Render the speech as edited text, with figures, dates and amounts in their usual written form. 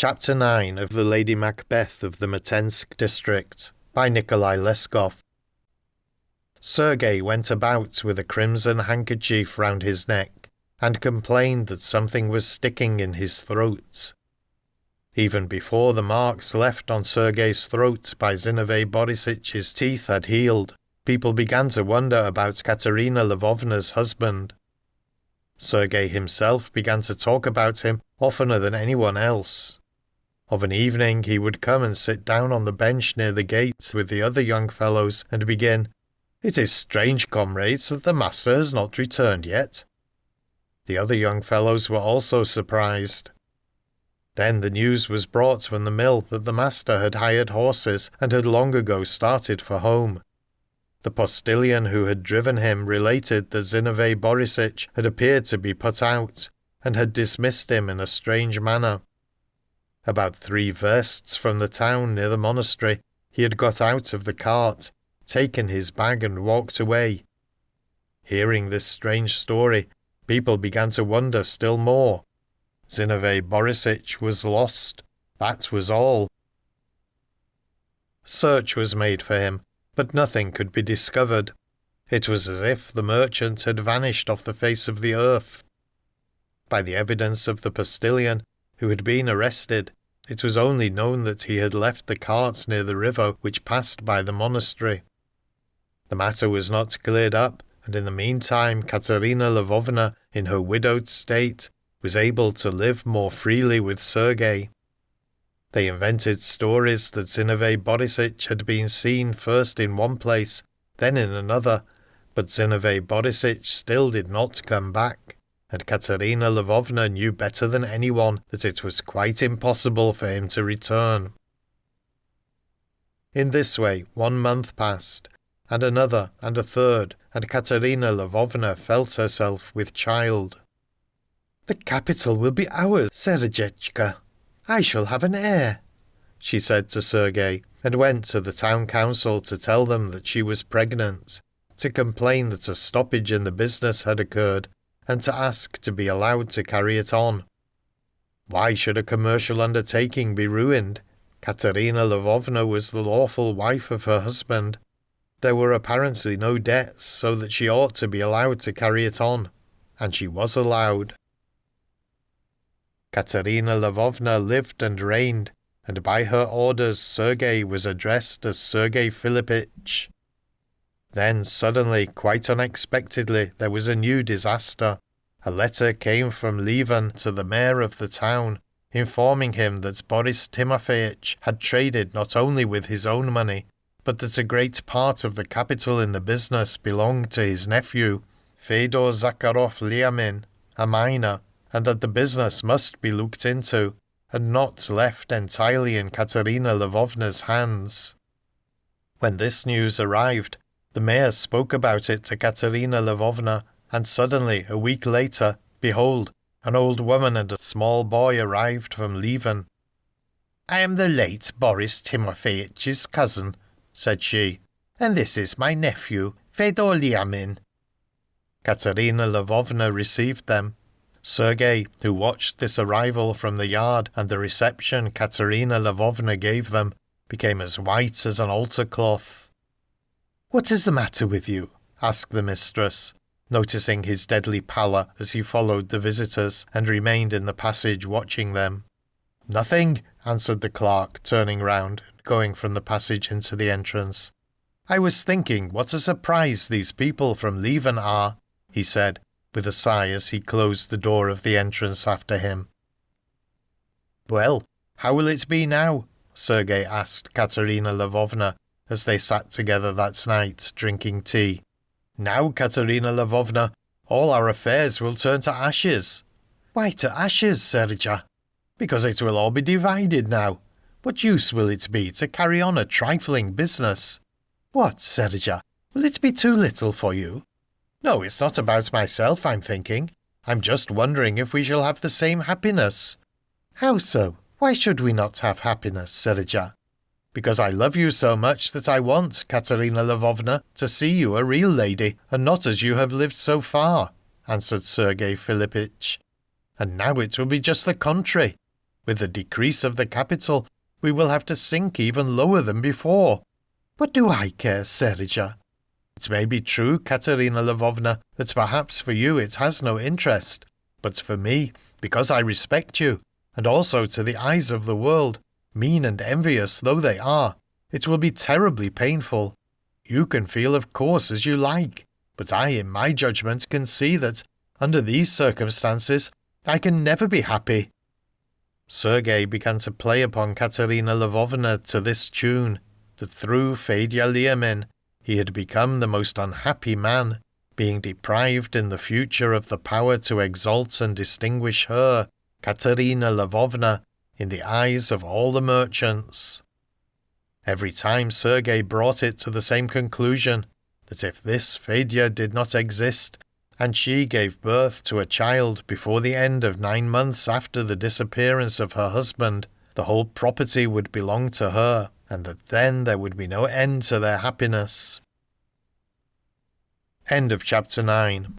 Chapter 9 of The Lady Macbeth of the mzinsk district by Nikolai Leskov. Sergei went about with a crimson handkerchief round his neck and complained that something was sticking in his throat. Even before the marks left on Sergei's throat by Zinovy Borisic's teeth had healed, people began to wonder about Katerina Lvovna's husband. Sergei himself began to talk about him oftener than anyone else. Of an evening he would come and sit down on the bench near the gate with the other young fellows and begin, "It is strange, comrades, that the master has not returned yet." The other young fellows were also surprised. Then the news was brought from the mill that the master had hired horses and had long ago started for home. The postilion who had driven him related that Zinovy Borisic had appeared to be put out, and had dismissed him in a strange manner. About 3 versts from the town near the monastery, he had got out of the cart, taken his bag and walked away. Hearing this strange story, people began to wonder still more. Zinovy Borisic was lost, that was all. Search was made for him, but nothing could be discovered. It was as if the merchant had vanished off the face of the earth. By the evidence of the postilion, who had been arrested, it was only known that he had left the carts near the river which passed by the monastery. The matter was not cleared up, and in the meantime Katerina Lvovna, in her widowed state, was able to live more freely with Sergei. They invented stories that Zinovy Borisic had been seen first in one place, then in another, but Zinovy Borisic still did not come back, and Katerina Lvovna knew better than anyone that it was quite impossible for him to return. In this way 1 month passed, and another and a third, and Katerina Lvovna felt herself with child. "The capital will be ours, Sergechka. I shall have an heir," she said to Sergei, and went to the town council to tell them that she was pregnant, to complain that a stoppage in the business had occurred, and to ask to be allowed to carry it on. Why should a commercial undertaking be ruined? Katerina Lvovna was the lawful wife of her husband. There were apparently no debts, so that she ought to be allowed to carry it on, and she was allowed. Katerina Lvovna lived and reigned, and by her orders Sergei was addressed as Sergei Philippich. Then suddenly, quite unexpectedly, there was a new disaster. A letter came from Lieven to the mayor of the town, informing him that Boris Timofeyich had traded not only with his own money, but that a great part of the capital in the business belonged to his nephew, Fedor Zakharov Liamin, a miner, and that the business must be looked into, and not left entirely in Katerina Lvovna's hands. When this news arrived, the mayor spoke about it to Katerina Lvovna, and suddenly, a week later, behold, an old woman and a small boy arrived from Lieven. "I am the late Boris Timofeyich's cousin," said she, "and this is my nephew, Fedor Liamin." Katerina Lvovna received them. Sergei, who watched this arrival from the yard and the reception Katerina Lvovna gave them, became as white as an altar cloth. "What is the matter with you?" asked the mistress, noticing his deadly pallor as he followed the visitors and remained in the passage watching them. "Nothing," answered the clerk, turning round and going from the passage into the entrance. "I was thinking what a surprise these people from Lieven are," he said, with a sigh as he closed the door of the entrance after him. "Well, how will it be now?" Sergei asked Katerina Lvovna, as they sat together that night drinking tea. "Now, Katerina Lvovna, all our affairs will turn to ashes." "Why to ashes, Serja?" "Because it will all be divided now. What use will it be to carry on a trifling business?" "What, Serja? Will it be too little for you?" "No, it's not about myself I'm thinking. I'm just wondering if we shall have the same happiness." "How so? Why should we not have happiness, Serja?" "Because I love you so much that I want, Katerina Lvovna, to see you a real lady, and not as you have lived so far," answered Sergei Philippich. "And now it will be just the contrary. With the decrease of the capital, we will have to sink even lower than before. What do I care, Serija? It may be true, Katerina Lvovna, that perhaps for you it has no interest, but for me, because I respect you, and also to the eyes of the world, mean and envious though they are, it will be terribly painful. You can feel, of course, as you like, but I, in my judgment, can see that, under these circumstances, I can never be happy." Sergei began to play upon Katerina Lvovna to this tune, that through Fedya Liamin he had become the most unhappy man, being deprived in the future of the power to exalt and distinguish her, Katerina Lvovna, in the eyes of all the merchants. Every time Sergei brought it to the same conclusion, that if this Fedya did not exist, and she gave birth to a child before the end of 9 months after the disappearance of her husband, the whole property would belong to her, and that then there would be no end to their happiness. End of chapter 9.